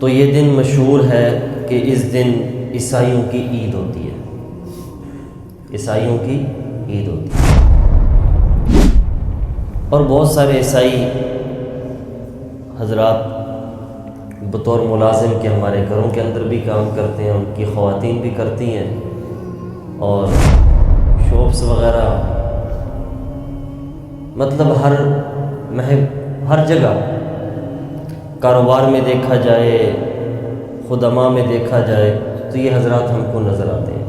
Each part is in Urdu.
تو یہ دن مشہور ہے کہ اس دن عیسائیوں کی عید ہوتی ہے، عیسائیوں کی عید ہوتی ہے، اور بہت سارے عیسائی حضرات بطور ملازم کے ہمارے گھروں کے اندر بھی کام کرتے ہیں، ان کی خواتین بھی کرتی ہیں، اور شاپس وغیرہ مطلب ہر جگہ کاروبار میں دیکھا جائے، خدماء میں دیکھا جائے تو یہ حضرات ہم کو نظر آتے ہیں۔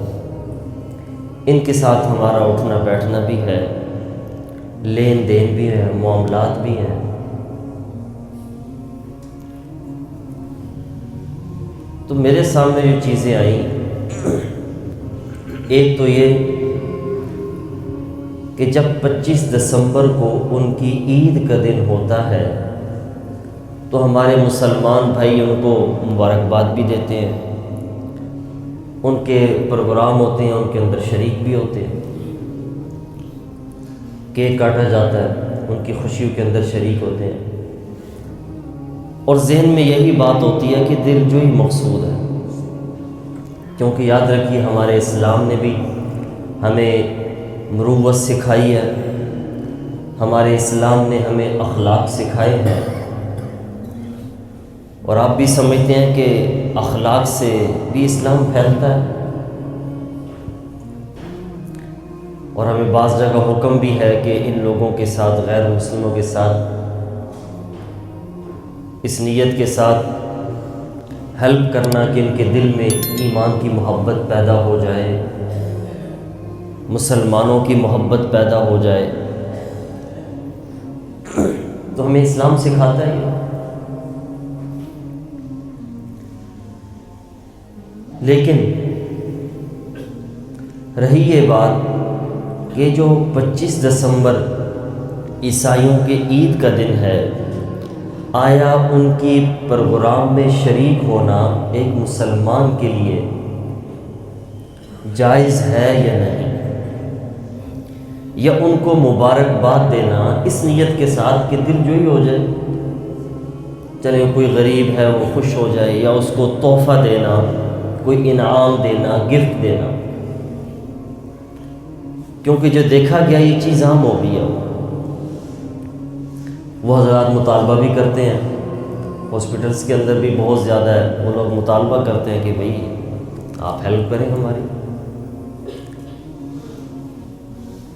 ان کے ساتھ ہمارا اٹھنا بیٹھنا بھی ہے، لین دین بھی ہے، معاملات بھی ہیں۔ تو میرے سامنے جو چیزیں آئیں، ایک تو یہ کہ جب 25 دسمبر کو ان کی عید کا دن ہوتا ہے تو ہمارے مسلمان بھائی ان کو مبارکباد بھی دیتے ہیں، ان کے پروگرام ہوتے ہیں، ان کے اندر شریک بھی ہوتے ہیں، کیک کاٹا جاتا ہے، ان کی خوشیوں کے اندر شریک ہوتے ہیں، اور ذہن میں یہی بات ہوتی ہے کہ دل جو ہی مقصود ہے، کیونکہ یاد رکھیے ہمارے اسلام نے بھی ہمیں مروت سکھائی ہے، ہمارے اسلام نے ہمیں اخلاق سکھائے ہیں، اور آپ بھی سمجھتے ہیں کہ اخلاق سے بھی اسلام پھیلتا ہے، اور ہمیں بعض جگہ حکم بھی ہے کہ ان لوگوں کے ساتھ، غیر مسلموں کے ساتھ، اس نیت کے ساتھ ہیلپ کرنا کہ ان کے دل میں ایمان کی محبت پیدا ہو جائے، مسلمانوں کی محبت پیدا ہو جائے۔ تو ہمیں اسلام سکھاتا ہے، لیکن رہی یہ بات کہ جو 25 دسمبر عیسائیوں کے عید کا دن ہے، آیا ان کی پروگرام میں شریک ہونا ایک مسلمان کے لیے جائز ہے یا نہیں، یا ان کو مبارکباد دینا اس نیت کے ساتھ کہ دل جوئی ہو جائے، چلے کوئی غریب ہے وہ خوش ہو جائے، یا اس کو تحفہ دینا، کوئی انعام دینا، گفٹ دینا، کیونکہ جو دیکھا گیا یہ چیز عام ہو گئی ہے۔ وہ حضرات مطالبہ بھی کرتے ہیں، ہاسپٹلس کے اندر بھی بہت زیادہ ہے، وہ لوگ مطالبہ کرتے ہیں کہ بھئی آپ ہیلپ کریں ہماری۔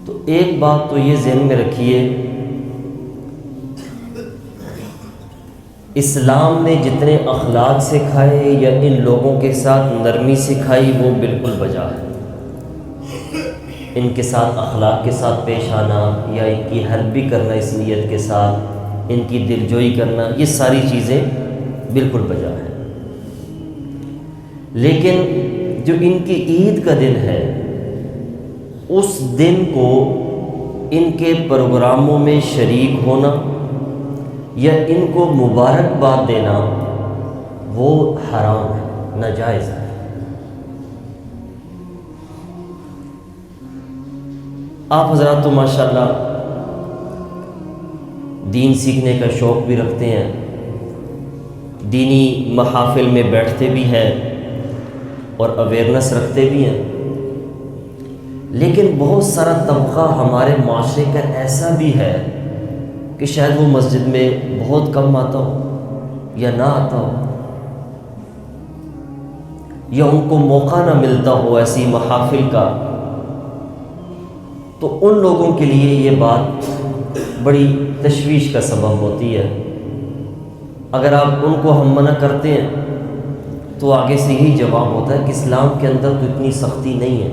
تو ایک بات تو یہ ذہن میں رکھیے، اسلام نے جتنے اخلاق سکھائے یا ان لوگوں کے ساتھ نرمی سکھائی وہ بالکل بجا ہے۔ ان کے ساتھ اخلاق کے ساتھ پیش آنا، یا ان کی ہیلپ بھی کرنا اس نیت کے ساتھ، ان کی دلجوئی کرنا، یہ ساری چیزیں بالکل بجا ہیں۔ لیکن جو ان کی عید کا دن ہے، اس دن کو ان کے پروگراموں میں شریک ہونا یا ان کو مبارکباد دینا وہ حرام ہے، ناجائز ہے۔ آپ حضرات تو ماشاءاللہ دین سیکھنے کا شوق بھی رکھتے ہیں، دینی محافل میں بیٹھتے بھی ہیں اور اویئرنس رکھتے بھی ہیں، لیکن بہت سارا طبقہ ہمارے معاشرے کا ایسا بھی ہے کہ شاید وہ مسجد میں بہت کم آتا ہو یا نہ آتا ہو، یا ان کو موقع نہ ملتا ہو ایسی محافل کا، تو ان لوگوں کے لیے یہ بات بڑی تشویش کا سبب ہوتی ہے۔ اگر آپ ان کو ہم منع کرتے ہیں تو آگے سے یہی جواب ہوتا ہے کہ اسلام کے اندر تو اتنی سختی نہیں ہے،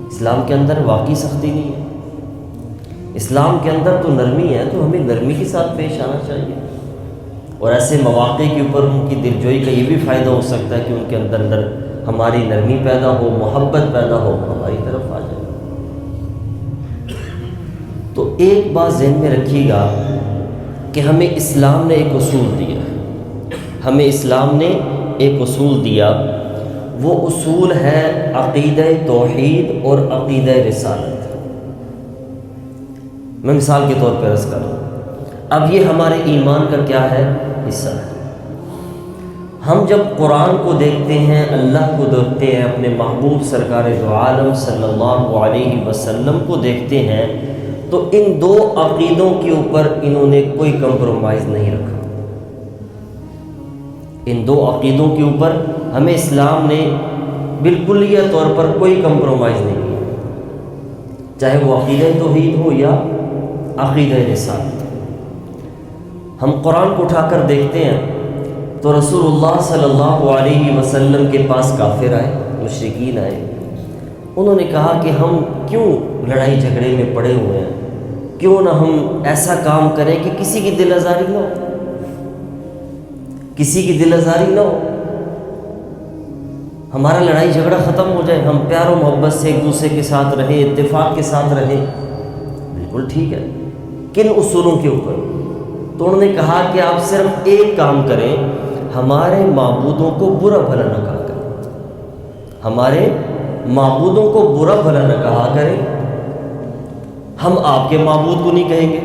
اسلام کے اندر واقعی سختی نہیں ہے، اسلام کے اندر تو نرمی ہے، تو ہمیں نرمی کے ساتھ پیش آنا چاہیے، اور ایسے مواقع کے اوپر ان کی دلجوئی کا یہ بھی فائدہ ہو سکتا ہے کہ ان کے اندر ہماری نرمی پیدا ہو، محبت پیدا ہو، ہماری طرف آ جائے۔ تو ایک بات ذہن میں رکھیے گا کہ ہمیں اسلام نے ایک اصول دیا، ہمیں اسلام نے ایک اصول دیا، وہ اصول ہے عقیدہ توحید اور عقیدہ رسالت۔ میں مثال کے طور پر عرض کر رہا ہوں، اب یہ ہمارے ایمان کا کیا ہے؟ حصہ ہے۔ ہم جب قرآن کو دیکھتے ہیں، اللہ کو دیکھتے ہیں، اپنے محبوب سرکار دو عالم صلی اللہ علیہ وسلم کو دیکھتے ہیں، تو ان دو عقیدوں کے اوپر انہوں نے کوئی کمپرومائز نہیں رکھا۔ ان دو عقیدوں کے اوپر ہمیں اسلام نے بالکلیہ طور پر کوئی کمپرومائز نہیں کیا، چاہے وہ عقیدہ توحید ہو یا عقیدہ رسالت۔ ہم قرآن کو اٹھا کر دیکھتے ہیں تو رسول اللہ صلی اللہ علیہ وسلم کے پاس کافر آئے، مشرکین آئے، انہوں نے کہا کہ ہم کیوں لڑائی جھگڑے میں پڑے ہوئے ہیں، کیوں نہ ہم ایسا کام کریں کہ کسی کی دل آزاری نہ ہو، کسی کی دل آزاری نہ ہو، ہمارا لڑائی جھگڑا ختم ہو جائے، ہم پیار و محبت سے ایک دوسرے کے ساتھ رہیں، اتفاق کے ساتھ رہیں۔ بالکل ٹھیک ہے، کن اصولوں کے اوپر؟ تو انہوں نے کہا کہ آپ صرف ایک کام کریں، ہمارے معبودوں کو برا بھلا نہ کہا کریں، ہمارے معبودوں کو برا بھلا نہ کہا کریں، ہم آپ کے معبود کو نہیں کہیں گے۔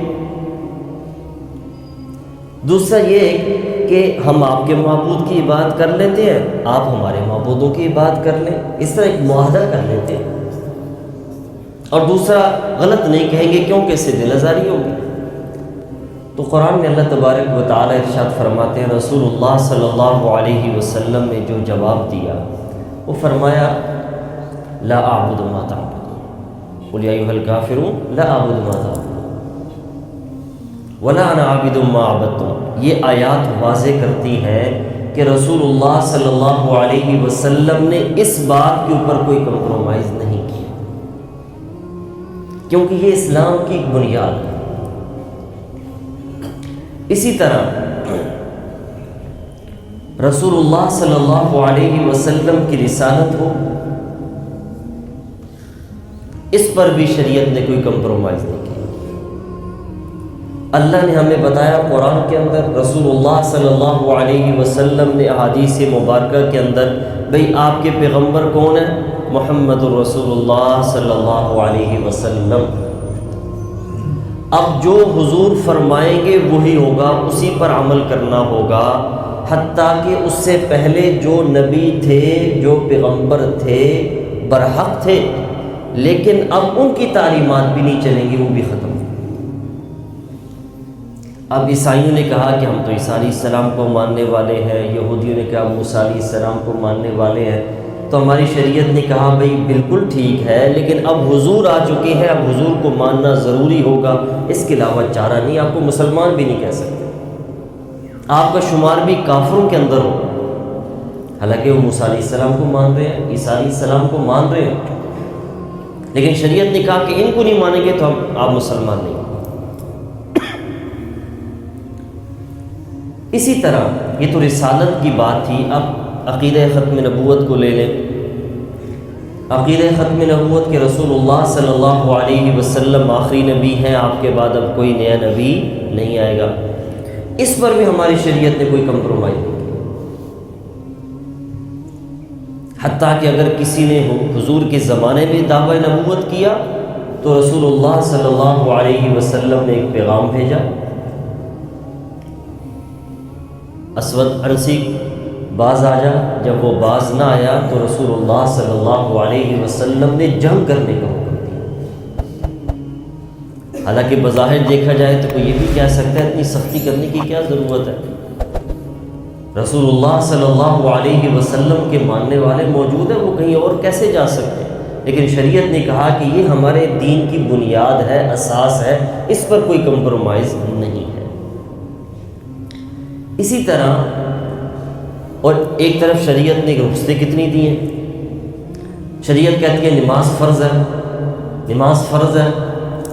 دوسرا یہ کہ ہم آپ کے معبود کی عبادت کر لیتے ہیں، آپ ہمارے معبودوں کی عبادت کر لیں، اس طرح ایک معاہدہ کر لیتے ہیں۔ اور دوسرا غلط نہیں کہیں گے کیونکہ اس سے دل آزاری ہوگی۔ تو قرآن میں اللہ تبارک و تعالی ارشاد فرماتے ہیں، رسول اللہ صلی اللہ علیہ وسلم نے جو جواب دیا وہ فرمایا، لا اعبد ما تعبدون قل یا ایھا الکافرون لا اعبد ما تعبدون ولا انا عابد ما عبدتم۔ یہ آیات واضح کرتی ہیں کہ رسول اللہ صلی اللہ علیہ وسلم نے اس بات کے اوپر کوئی کمپرومائز نہیں کیا، کیونکہ یہ اسلام کی بنیاد ہے۔ اسی طرح رسول اللہ صلی اللہ علیہ وسلم کی رسالت ہو، اس پر بھی شریعت نے کوئی کمپرومائز نہیں کیا۔ اللہ نے ہمیں بتایا قرآن کے اندر، رسول اللہ صلی اللہ علیہ وسلم نے احادیث مبارکہ کے اندر، بھئی آپ کے پیغمبر کون ہیں؟ محمد الرسول اللہ صلی اللہ علیہ وسلم۔ اب جو حضور فرمائیں گے وہی ہوگا، اسی پر عمل کرنا ہوگا، حتیٰ کہ اس سے پہلے جو نبی تھے، جو پیغمبر تھے، برحق تھے، لیکن اب ان کی تعلیمات بھی نہیں چلیں گی، وہ بھی ختم۔ اب عیسائیوں نے کہا کہ ہم تو عیسیٰ علیہ السلام کو ماننے والے ہیں، یہودیوں نے کہا موسیٰ علیہ السلام کو ماننے والے ہیں، تو ہماری شریعت نے کہا بھئی بالکل ٹھیک ہے، لیکن اب حضور آ چکے ہیں، اب حضور کو ماننا ضروری ہوگا، اس کے علاوہ چارہ نہیں، آپ کو مسلمان بھی نہیں کہہ سکتے، آپ کا شمار بھی کافروں کے اندر ہوگا۔ حالانکہ وہ موسیٰ علیہ السلام کو مان رہے ہیں، عیسیٰ علیہ السلام کو مان رہے ہیں، لیکن شریعت نے کہا کہ ان کو نہیں مانیں گے تو آپ مسلمان نہیں۔ اسی طرح یہ تو رسالت کی بات تھی، اب عقیدہ ختم نبوت کو لے لیں۔ عقیدہ ختم نبوت کے رسول اللہ صلی اللہ علیہ وسلم آخری نبی ہیں، آپ کے بعد اب کوئی نیا نبی نہیں آئے گا، اس پر بھی ہماری شریعت نے کوئی کمپرومائز نہیں کیا۔ حتیٰ کہ اگر کسی نے حضور کے زمانے میں دعوی نبوت کیا تو رسول اللہ صلی اللہ علیہ وسلم نے ایک پیغام بھیجا، اسود عنسی باز آ جا، جب وہ باز نہ آیا تو رسول اللہ صلی اللہ علیہ وسلم نے جنگ کرنے کا حکم دیا۔ حالانکہ بظاہر دیکھا جائے تو کوئی یہ بھی کہہ سکتا ہے اتنی سختی کرنے کی کیا ضرورت ہے، رسول اللہ صلی اللہ علیہ وسلم کے ماننے والے موجود ہیں، وہ کہیں اور کیسے جا سکتے ہیں؟ لیکن شریعت نے کہا کہ یہ ہمارے دین کی بنیاد ہے، اساس ہے، اس پر کوئی کمپرومائز نہیں ہے۔ اسی طرح اور ایک طرف شریعت نے رخصتیں کتنی دی ہیں، شریعت کہتی ہے نماز فرض ہے، نماز فرض ہے،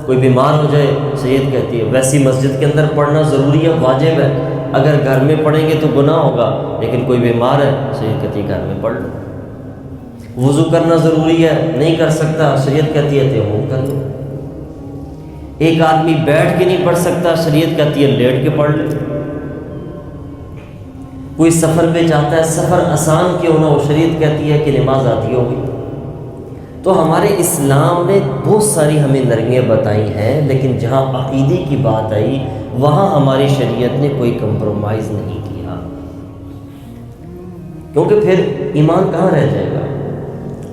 کوئی بیمار ہو جائے شریعت کہتی ہے ویسی مسجد کے اندر پڑھنا ضروری ہے، واجب ہے، اگر گھر میں پڑھیں گے تو گناہ ہوگا، لیکن کوئی بیمار ہے شریعت کہتی ہے گھر میں پڑھ لو۔ وضو کرنا ضروری ہے، نہیں کر سکتا شریعت کہتی ہے تیمم کر لو۔ ایک آدمی بیٹھ کے نہیں پڑھ سکتا، شریعت کہتی ہے لیٹ کے پڑھ لے۔ کوئی سفر پہ جاتا ہے، سفر آسان کیوں نہ ہو، شریعت کہتی ہے کہ نماز آتی ہوگی۔ تو ہمارے اسلام نے بہت ساری ہمیں نرمیاں بتائی ہیں، لیکن جہاں عقیدے کی بات آئی وہاں ہماری شریعت نے کوئی کمپرومائز نہیں کیا۔ کیونکہ پھر ایمان کہاں رہ جائے گا،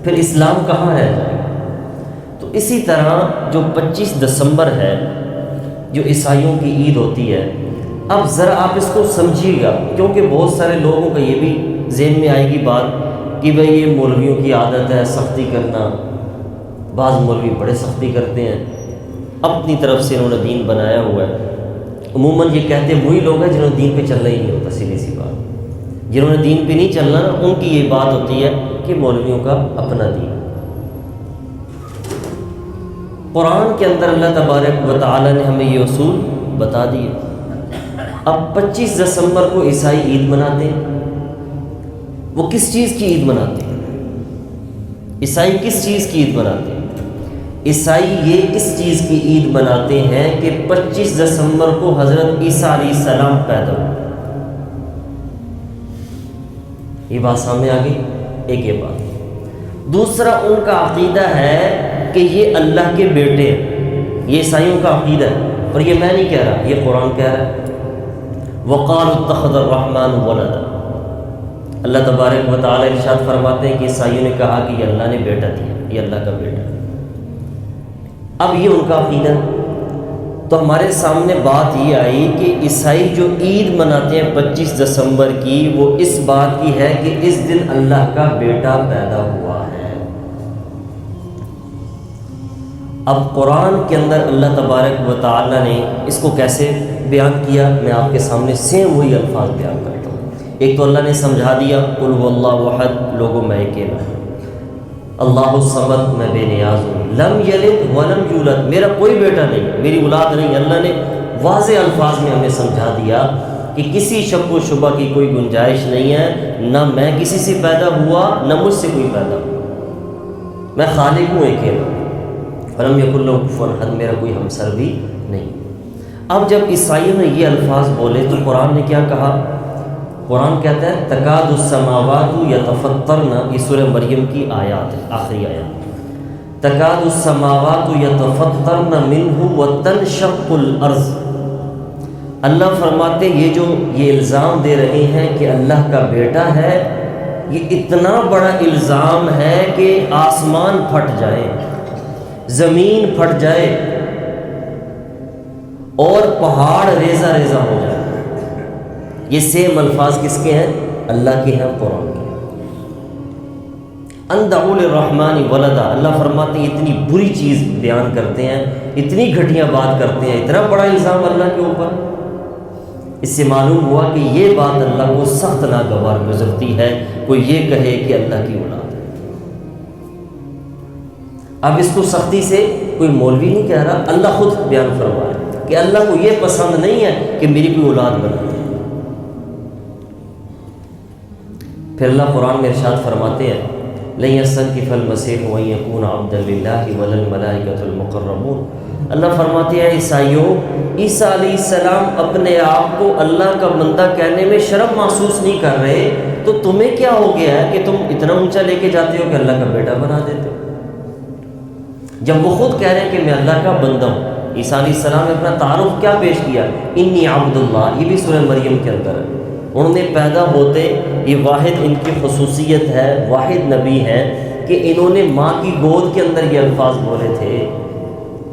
پھر اسلام کہاں رہ جائے گا۔ تو اسی طرح جو 25 دسمبر ہے جو عیسائیوں کی عید ہوتی ہے، اب ذرا آپ اس کو سمجھیے گا، کیونکہ بہت سارے لوگوں کا یہ بھی ذہن میں آئے گی بات کہ بھئی یہ مولویوں کی عادت ہے سختی کرنا، بعض مولوی بڑے سختی کرتے ہیں، اپنی طرف سے انہوں نے دین بنایا ہوا ہے۔ عموماً یہ کہتے وہی لوگ ہیں جنہوں نے دین پہ چلنا ہی نہیں ہوتا، سیدھی سی بات، جنہوں نے دین پہ نہیں چلنا نا، ان کی یہ بات ہوتی ہے کہ مولویوں کا اپنا دین۔ قرآن کے اندر اللہ تبارک و تعالی نے ہمیں یہ اصول بتا دیے۔ اب 25 دسمبر کو عیسائی عید مناتے ہیں، وہ کس چیز کی عید مناتے ہیں؟ عیسائی کس چیز کی عید مناتے ہیں؟ عیسائی یہ اس چیز کی عید مناتے ہیں کہ 25 دسمبر کو حضرت عیسیٰ علیہ السلام پیدا ہوئے۔ یہ بات سامنے آ گئی، ایک یہ بات۔ دوسرا ان کا عقیدہ ہے کہ یہ اللہ کے بیٹے ہیں، یہ عیسائیوں کا عقیدہ ہے، اور یہ میں نہیں کہہ رہا، یہ قرآن کہہ رہا ہے۔ وَقَالُوا اتَّخَذَ الرَّحْمَنُ وَلَدًا، اللہ تبارک و تعالی ارشاد فرماتے ہیں کہ عیسائیوں نے کہا کہ یہ اللہ نے بیٹا دیا، یہ اللہ کا بیٹا ہے۔ اب یہ ان کا عقیدہ، تو ہمارے سامنے بات یہ آئی کہ عیسائی جو عید مناتے ہیں 25 دسمبر کی، وہ اس بات کی ہے کہ اس دن اللہ کا بیٹا پیدا ہوا ہے۔ اب قرآن کے اندر اللہ تبارک و تعالی نے اس کو کیسے بیان کیا، میں آپ کے سامنے سیم وہی الفاظ بیان کرتا ہوں۔ ایک تو اللہ نے سمجھا دیا قل هو اللہ احد، لوگوں میں اکیلا ہوں، اللہ الصمد، میں بے نیاز ہوں، لم یلد ولم یولد، میرا کوئی بیٹا نہیں، میری اولاد نہیں۔ اللہ نے واضح الفاظ میں ہمیں سمجھا دیا کہ کسی شک و شبہ کی کوئی گنجائش نہیں ہے، نہ میں کسی سے پیدا ہوا نہ مجھ سے کوئی پیدا ہوا، میں خالق ہوں، اکیلا ہوں۔ ولم یکن لہ کفوا احد، میرا کوئی ہمسر بھی نہیں۔ اب جب عیسائیوں نے یہ الفاظ بولے تو قرآن نے کیا کہا؟ قرآن کہتا ہے تکاد السماوات یتفطرن، یہ سورہ مریم کی آیات ہے، آخری آیات۔ تکاد السماوات یتفطرن منہ وتنشق الارض، اللہ فرماتے ہیں یہ الزام دے رہے ہیں کہ اللہ کا بیٹا ہے، یہ اتنا بڑا الزام ہے کہ آسمان پھٹ جائے، زمین پھٹ جائے، اور پہاڑ ریزہ ریزہ ہو جائے۔ یہ سیم الفاظ کس کے ہیں؟ اللہ کے ہیں، قرآن کے۔ ان دعوا للرحمن ولدا، اللہ فرماتے ہیں اتنی بری چیز بیان کرتے ہیں، اتنی گھٹیا بات کرتے ہیں، اتنا بڑا الزام اللہ کے اوپر۔ اس سے معلوم ہوا کہ یہ بات اللہ کو سخت ناگوار گزرتی ہے، کوئی یہ کہے کہ اللہ کی اولاد ہے۔ اب اس کو سختی سے کوئی مولوی نہیں کہہ رہا، اللہ خود بیان فرما رہا ہے کہ اللہ کو یہ پسند نہیں ہے کہ میری کوئی اولاد بنا دے۔ پھر اللہ قرآن میں ارشاد فرماتے ہیں لن يستنكف المسيح ان يكون عبدا لله ولا الملائكة المقربون، اللہ فرماتے ہیں عیسائیوں، عیسیٰ علیہ السلام اپنے آپ کو اللہ کا بندہ کہنے میں شرم محسوس نہیں کر رہے، تو تمہیں کیا ہو گیا ہے کہ تم اتنا اونچا لے کے جاتے ہو کہ اللہ کا بیٹا بنا دیتے ہو، جب وہ خود کہہ رہے ہیں کہ میں اللہ کا بندہ ہوں۔ عیسیٰ علیہ السلام نے اپنا تعارف کیا پیش کیا؟ انی عبد اللہ، یہ بھی سورہ مریم کے اندر ہے۔ انہوں نے پیدا ہوتے، یہ واحد ان کی خصوصیت ہے، واحد نبی ہے کہ انہوں نے ماں کی گود کے اندر یہ الفاظ بولے تھے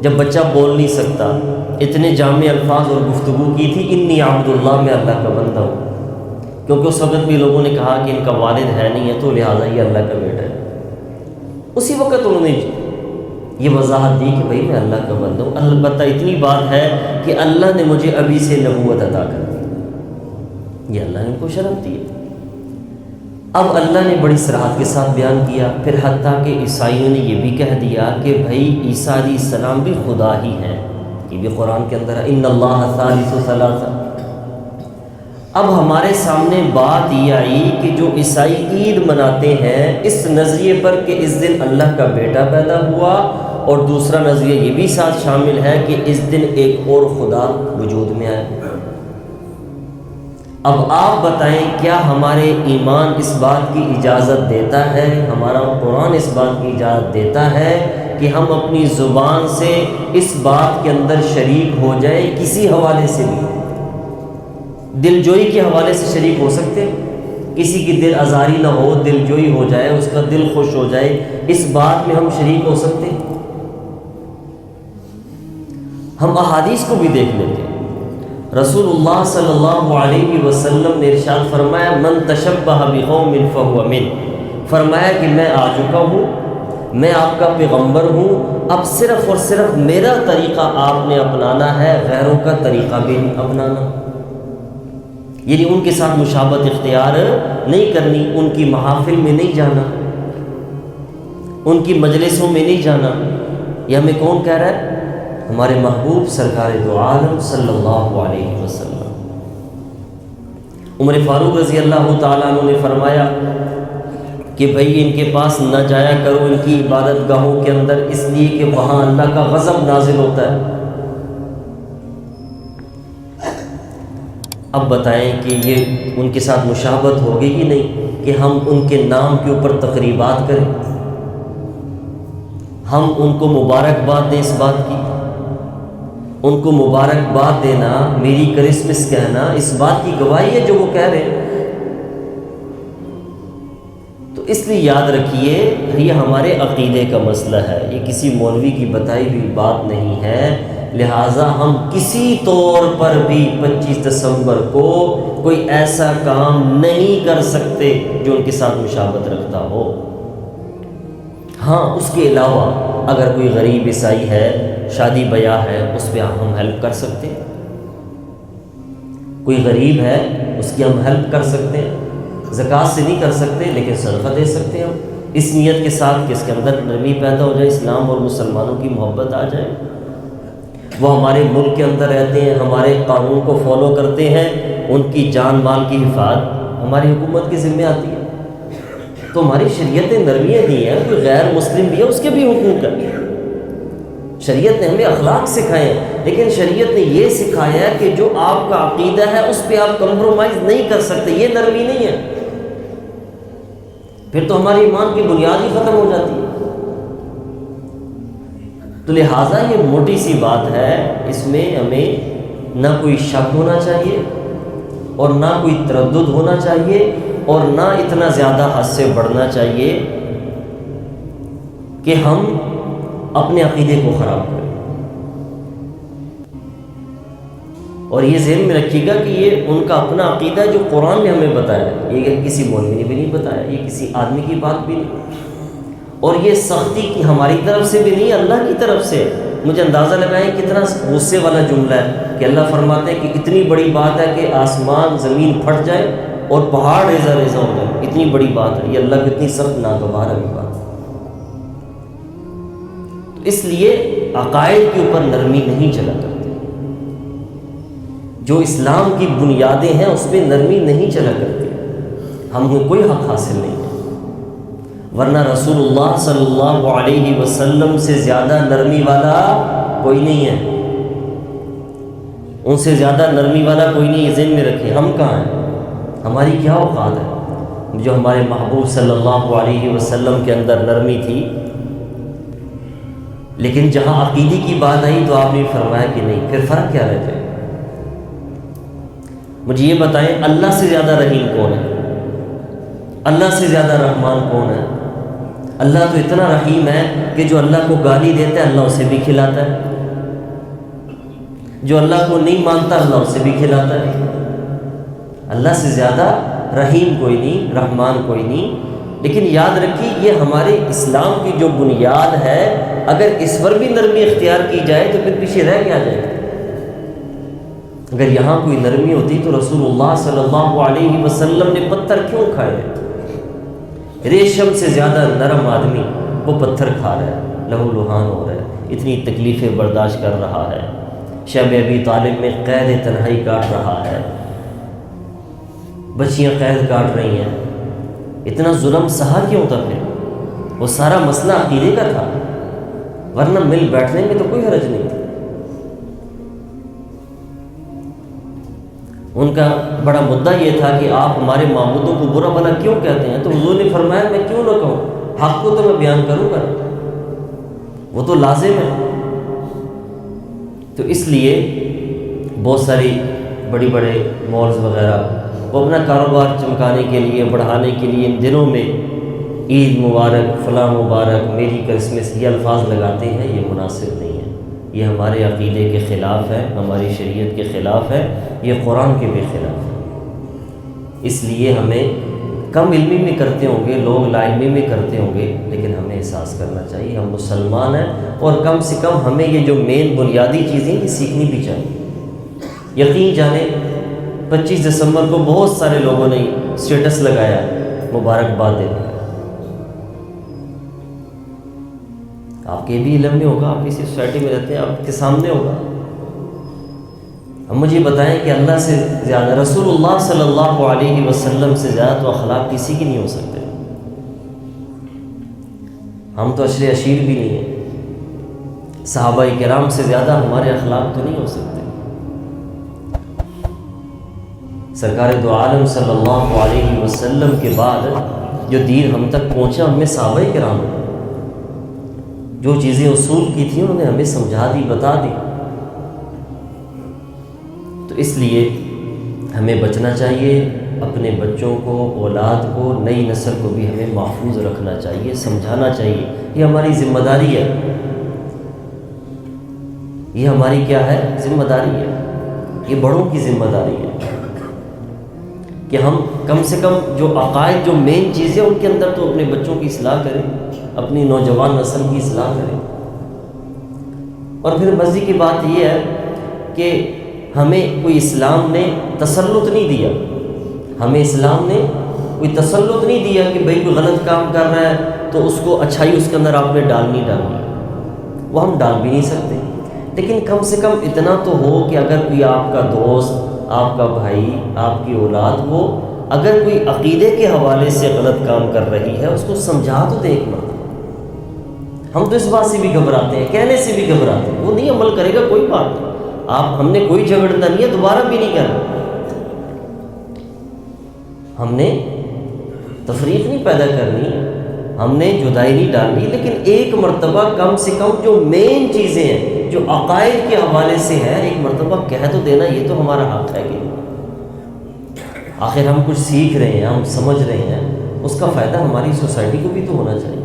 جب بچہ بول نہیں سکتا، اتنے جامع الفاظ اور گفتگو کی تھی، انی عبد اللہ، میں اللہ کا بندہ ہوں، کیونکہ اس وقت بھی لوگوں نے کہا کہ ان کا والد ہے نہیں ہے تو لہٰذا یہ اللہ کا بیٹا ہے۔ اسی وقت انہوں نے یہ وضاحت دی کہ بھائی میں اللہ کا بندہ ہوں، البتہ اتنی بات ہے کہ اللہ نے مجھے ابھی سے نبوت عطا کر دی، یہ اللہ نے ان کو شرف دی۔ اب اللہ نے بڑی صراحت کے ساتھ بیان کیا، پھر حتیٰ کہ عیسائیوں نے یہ بھی کہہ دیا کہ بھائی عیسیٰ علیہ السلام بھی خدا ہی ہیں، یہ بھی قرآن کے اندر ہے، ان اللہ ثالث ثلاثہ۔ اب ہمارے سامنے بات یہ آئی کہ جو عیسائی عید مناتے ہیں اس نظریے پر کہ اس دن اللہ کا بیٹا پیدا ہوا، اور دوسرا نظریہ یہ بھی ساتھ شامل ہے کہ اس دن ایک اور خدا وجود میں آئے۔ اب آپ بتائیں کیا ہمارے ایمان اس بات کی اجازت دیتا ہے، ہمارا قرآن اس بات کی اجازت دیتا ہے کہ ہم اپنی زبان سے اس بات کے اندر شریک ہو جائیں، کسی حوالے سے بھی، دل جوئی کے حوالے سے شریک ہو سکتے ہیں؟ کسی کی دل آزاری نہ ہو، دل جوئی ہو جائے، اس کا دل خوش ہو جائے، اس بات میں ہم شریک ہو سکتے ہیں؟ ہم احادیث کو بھی دیکھ لیتے ہیں۔ رسول اللہ صلی اللہ علیہ وسلم نے ارشاد فرمایا من تشبہ بقوم فہو من، فرمایا کہ میں آ چکا ہوں، میں آپ کا پیغمبر ہوں، اب صرف اور صرف میرا طریقہ آپ نے اپنانا ہے، غیروں کا طریقہ بھی نہیں اپنانا، یعنی ان کے ساتھ مشابہت اختیار نہیں کرنی، ان کی محافل میں نہیں جانا، ان کی مجلسوں میں نہیں جانا۔ یہ ہمیں کون کہہ رہا ہے؟ ہمارے محبوب سرکار دو عالم صلی اللہ علیہ وسلم۔ عمر فاروق رضی اللہ تعالیٰ عنہ نے فرمایا کہ بھئی ان کے پاس نہ جایا کرو، ان کی عبادت گاہوں کے اندر، اس لیے کہ وہاں اللہ کا غضب نازل ہوتا ہے۔ اب بتائیں کہ یہ ان کے ساتھ مشابہت ہوگی ہی نہیں کہ ہم ان کے نام کے اوپر تقریبات کریں، ہم ان کو مبارکباد دیں، اس بات کی ان کو مبارکباد دینا، میری کرسمس کہنا، اس بات کی گواہی ہے جو وہ کہہ رہے ہیں۔ تو اس لیے یاد رکھیے یہ ہمارے عقیدے کا مسئلہ ہے، یہ کسی مولوی کی بتائی ہوئی بات نہیں ہے، لہٰذا ہم کسی طور پر بھی 25 دسمبر کو کوئی ایسا کام نہیں کر سکتے جو ان کے ساتھ مشابہت رکھتا ہو۔ ہاں اس کے علاوہ اگر کوئی غریب عیسائی ہے، شادی بیاہ ہے، اس پہ ہم ہیلپ کر سکتے ہیں، کوئی غریب ہے اس کی ہم ہیلپ کر سکتے ہیں، زکوٰۃ سے نہیں کر سکتے لیکن صدقہ دے سکتے ہیں ہم، اس نیت کے ساتھ کہ اس کے اندر نرمی پیدا ہو جائے، اسلام اور مسلمانوں کی محبت آ جائے، وہ ہمارے ملک کے اندر رہتے ہیں، ہمارے قانون کو فالو کرتے ہیں، ان کی جان مال کی حفاظت ہماری حکومت کی ذمہ آتی ہے۔ تو ہماری شریعت نے نرمیاں دی ہیں، کوئی غیر مسلم بھی ہے اس کے بھی حقوق ہیں، شریعت نے ہمیں اخلاق سکھائے ہیں، لیکن شریعت نے یہ سکھایا ہے کہ جو آپ کا عقیدہ ہے اس پہ آپ کمپرومائز نہیں کر سکتے، یہ نرمی نہیں ہے، پھر تو ہماری ایمان کی بنیاد ہی ختم ہو جاتی ہے۔ تو لہٰذا یہ موٹی سی بات ہے، اس میں ہمیں نہ کوئی شک ہونا چاہیے اور نہ کوئی تردد ہونا چاہیے اور نہ اتنا زیادہ حد سے بڑھنا چاہیے کہ ہم اپنے عقیدے کو خراب کریں۔ اور یہ ذہن میں رکھیے گا کہ یہ ان کا اپنا عقیدہ ہے جو قرآن نے ہمیں بتایا ہے، یہ کسی مولوی نے بھی نہیں بتایا، یہ کسی آدمی کی بات بھی نہیں، اور یہ سختی کی ہماری طرف سے بھی نہیں، اللہ کی طرف سے۔ مجھے اندازہ لگائیں کتنا غصے والا جملہ ہے کہ اللہ فرماتے ہیں کہ اتنی بڑی بات ہے کہ آسمان زمین پھٹ جائے اور پہاڑ ریزہ ریزہ ہو جائے، اتنی بڑی بات ہے، یہ اللہ کی اتنی سخت ناگوار ہے بات۔ اس لیے عقائد کے اوپر نرمی نہیں چلا کرتے، جو اسلام کی بنیادیں ہیں اس پہ نرمی نہیں چلا کرتی، ہم کو کوئی حق حاصل نہیں ہے، ورنہ رسول اللہ صلی اللہ علیہ وسلم سے زیادہ نرمی والا کوئی نہیں ہے، ان سے زیادہ نرمی والا کوئی نہیں، ذہن میں رکھیں۔ ہم کہاں ہیں؟ ہماری کیا اوقات ہے جو ہمارے محبوب صلی اللہ علیہ وسلم کے اندر نرمی تھی، لیکن جہاں عقیدے کی بات آئی تو آپ نے فرمایا کہ نہیں، پھر فرق کیا رہ جائے؟ مجھے یہ بتائیں اللہ سے زیادہ رحیم کون ہے؟ اللہ سے زیادہ رحمان کون ہے؟ اللہ تو اتنا رحیم ہے کہ جو اللہ کو گالی دیتا ہے اللہ اسے بھی کھلاتا ہے، جو اللہ کو نہیں مانتا اللہ اسے بھی کھلاتا ہے۔ اللہ سے زیادہ رحیم کوئی نہیں، رحمان کوئی نہیں۔ لیکن یاد رکھیے یہ ہمارے اسلام کی جو بنیاد ہے، اگر اس پر بھی نرمی اختیار کی جائے تو پھر پیچھے رہ گیا جائے۔ اگر یہاں کوئی نرمی ہوتی تو رسول اللہ صلی اللہ علیہ وسلم نے پتھر کیوں کھائے؟ ریشم سے زیادہ نرم آدمی وہ پتھر کھا رہا ہے، لہو لہان ہو رہا ہے، اتنی تکلیفیں برداشت کر رہا ہے، شب ابی طالب میں قید تنہائی کاٹ رہا ہے، بچیاں قید کاٹ رہی ہیں، اتنا ظلم سہا کیوں تھا؟ پھر وہ سارا مسئلہ عقیدے کا تھا، ورنہ مل بیٹھنے میں تو کوئی حرج نہیں تھی۔ ان کا بڑا مدعا یہ تھا کہ آپ ہمارے معبودوں کو برا بھلا کیوں کہتے ہیں؟ تو حضور نے فرمایا میں کیوں نہ کہوں، حق کو تو میں بیان کروں گا، وہ تو لازم ہے۔ تو اس لیے بہت ساری بڑے بڑے مالز وغیرہ وہ اپنا کاروبار چمکانے کے لیے، بڑھانے کے لیے ان دنوں میں عید مبارک، فلاں مبارک، میری کرسمس یہ الفاظ لگاتے ہیں، یہ مناسب نہیں ہے، یہ ہمارے عقیدے کے خلاف ہے، ہماری شریعت کے خلاف ہے، یہ قرآن کے بھی خلاف ہے۔ اس لیے ہمیں کم علمی میں کرتے ہوں گے لوگ، لا علمی میں کرتے ہوں گے، لیکن ہمیں احساس کرنا چاہیے ہم مسلمان ہیں، اور کم سے کم ہمیں یہ جو مین بنیادی چیزیں یہ سیکھنی بھی چاہیے۔ یقین جانیں 25 دسمبر کو بہت سارے لوگوں نے اسٹیٹس لگایا مبارکباد دینے کا، آپ کے بھی علم میں ہوگا، آپ اسی سوسائٹی میں رہتے ہیں، آپ کے سامنے ہوگا۔ اب مجھے بتائیں کہ اللہ سے زیادہ، رسول اللہ صلی اللہ علیہ وسلم سے زیادہ تو اخلاق کسی کی نہیں ہو سکتے۔ ہم تو عشر عشیر بھی نہیں ہیں، صحابہ کرام سے زیادہ ہمارے اخلاق تو نہیں ہو سکتے۔ سرکار دو عالم صلی اللہ علیہ وسلم کے بعد جو دین ہم تک پہنچا ان میں صحابہ کرام نے جو چیزیں اصول کی تھیں انہوں نے ہمیں سمجھا دی، بتا دی۔ تو اس لیے ہمیں بچنا چاہیے، اپنے بچوں کو، اولاد کو، نئی نسل کو بھی ہمیں محفوظ رکھنا چاہیے، سمجھانا چاہیے۔ یہ ہماری ذمہ داری ہے، یہ ہماری کیا ہے؟ ذمہ داری ہے، یہ بڑوں کی ذمہ داری ہے کہ ہم کم سے کم جو عقائد، جو مین چیزیں ان کے اندر تو اپنے بچوں کی اصلاح کریں، اپنی نوجوان نسل کی اصلاح کریں۔ اور پھر مزے کی بات یہ ہے کہ ہمیں کوئی اسلام نے تسلط نہیں دیا، ہمیں اسلام نے کوئی تسلط نہیں دیا کہ بھئی کوئی غلط کام کر رہا ہے تو اس کو اچھائی اس کے اندر آپ نے ڈالنی، وہ ہم ڈال بھی نہیں سکتے، لیکن کم سے کم اتنا تو ہو کہ اگر کوئی آپ کا دوست، آپ کا بھائی، آپ کی اولاد، وہ اگر کوئی عقیدے کے حوالے سے غلط کام کر رہی ہے اس کو سمجھا تو دے ایک مرتبہ۔ ہم تو اس بات سے بھی گھبراتے ہیں، کہنے سے بھی گھبراتے ہیں، وہ نہیں عمل کرے گا کوئی بات نہیں، ہم نے کوئی جھگڑنا نہیں ہے، دوبارہ بھی نہیں کرنا، ہم نے تفریق نہیں پیدا کرنی، ہم نے جدائی نہیں ڈالنی، لیکن ایک مرتبہ کم سے کم جو مین چیزیں ہیں، جو عقائد کے حوالے سے ہیں، ایک مرتبہ کہہ تو دینا، یہ تو ہمارا حق ہے کہ آخر ہم کچھ سیکھ رہے ہیں، ہم سمجھ رہے ہیں، اس کا فائدہ ہماری سوسائٹی کو بھی تو ہونا چاہیے۔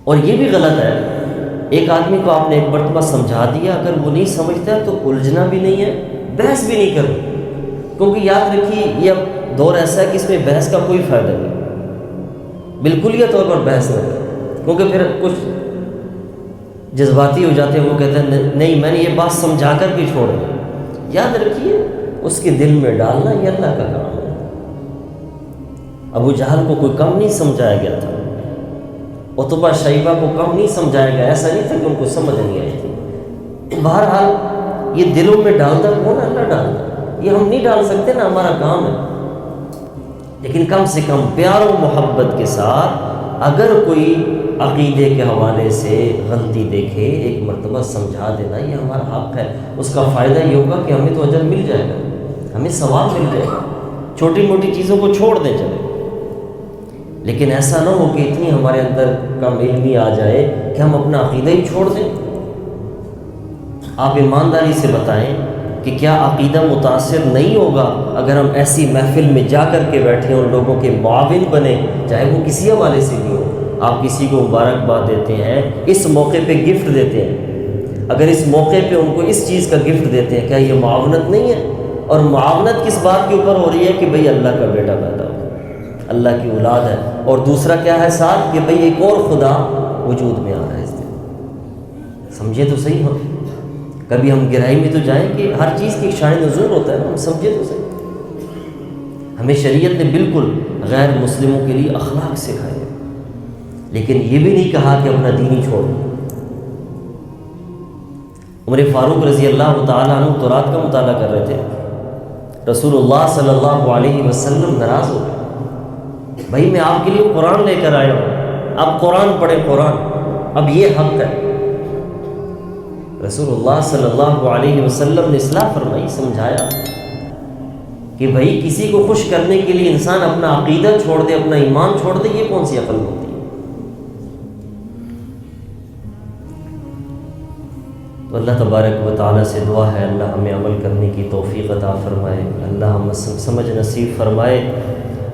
اور یہ بھی غلط ہے، ایک آدمی کو آپ نے ایک مرتبہ سمجھا دیا، اگر وہ نہیں سمجھتا تو الجھنا بھی نہیں ہے، بحث بھی نہیں کرنا، کیونکہ یاد رکھیے یہ اب دور ایسا ہے کہ اس میں بحث کا کوئی فائدہ نہیں، بالکل یہ طور پر بحث نہ کریں، کیونکہ پھر کچھ جذباتی ہو جاتے ہیں، وہ کہتے ہیں نہیں میں نے یہ بات سمجھا کر بھی چھوڑ دی۔ یاد رکھیے اس کے دل میں ڈالنا یہ اللہ کا کام ہے۔ ابو جہل کو کوئی کم نہیں سمجھایا گیا تھا، عتبہ شیبہ کو کم نہیں سمجھایا گیا، ایسا نہیں تھا کہ ان کو سمجھ نہیں آئی تھی۔ بہرحال یہ دلوں میں ڈالتا کون؟ اللہ ڈالتا، یہ ہم نہیں ڈال سکتے نا، ہمارا کام ہے، لیکن کم سے کم پیار و محبت کے ساتھ اگر کوئی عقیدے کے حوالے سے غلطی دیکھے ایک مرتبہ سمجھا دینا، یہ ہمارا حق ہے۔ اس کا فائدہ یہ ہوگا کہ ہمیں تو اجر مل جائے گا، ہمیں ثواب مل جائے گا، چھوٹی موٹی چیزوں کو چھوڑ دیں چلے، لیکن ایسا نہ ہو کہ اتنی ہمارے اندر کم علمی آ جائے کہ ہم اپنا عقیدہ ہی چھوڑ دیں۔ آپ ایمانداری سے بتائیں کہ کیا عقیدہ متاثر نہیں ہوگا اگر ہم ایسی محفل میں جا کر کے بیٹھے ان لوگوں کے معاون بنے، چاہے وہ کسی حوالے سے بھی ہو؟ آپ کسی کو مبارکباد دیتے ہیں، اس موقع پہ گفٹ دیتے ہیں، اگر اس موقع پہ ان کو اس چیز کا گفٹ دیتے ہیں، کیا یہ معاونت نہیں ہے؟ اور معاونت کس بات کے اوپر ہو رہی ہے کہ بھئی اللہ کا بیٹا پیدا ہو، اللہ کی اولاد ہے، اور دوسرا کیا ہے ساتھ کہ بھئی ایک اور خدا وجود میں آ رہا ہے اس دن۔ سمجھے تو صحیح ہم، کبھی ہم گہرائی میں تو جائیں کہ ہر چیز کی شان نزول ہوتا ہے، ہم سمجھے تو صحیح۔ ہمیں شریعت نے بالکل غیر مسلموں کے لیے اخلاق سکھائے، لیکن یہ بھی نہیں کہا کہ اپنا دین ہی چھوڑ دو۔ عمر فاروق رضی اللہ تعالیٰ عنہ تورات کا مطالعہ کر رہے تھے، رسول اللہ صلی اللہ علیہ وسلم ناراض ہو گئے، بھائی میں آپ کے لیے قرآن لے کر آیا ہوں، آپ قرآن پڑھیں، قرآن، اب یہ حق ہے۔ رسول اللہ صلی اللہ علیہ وسلم نے اصلاح فرمائی، سمجھایا کہ بھائی کسی کو خوش کرنے کے لیے انسان اپنا عقیدہ چھوڑ دے، اپنا ایمان چھوڑ دے، یہ کون سی عقل ہوتی ہے؟ تو اللہ تبارک و تعالیٰ سے دعا ہے اللہ ہمیں عمل کرنے کی توفیق عطا فرمائے، اللہ ہم سمجھ نصیب فرمائے،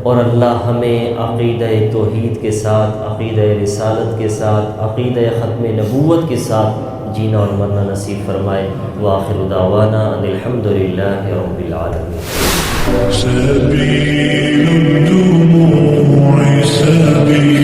اور اللہ ہمیں عقیدہ توحید کے ساتھ، عقیدہ رسالت کے ساتھ، عقیدہ ختم نبوت کے ساتھ جینا اور مرنا نصیب فرمائے۔ وآخر دعوانا ان الحمد للہ رب العالمین۔ سبيل الدموع سبيل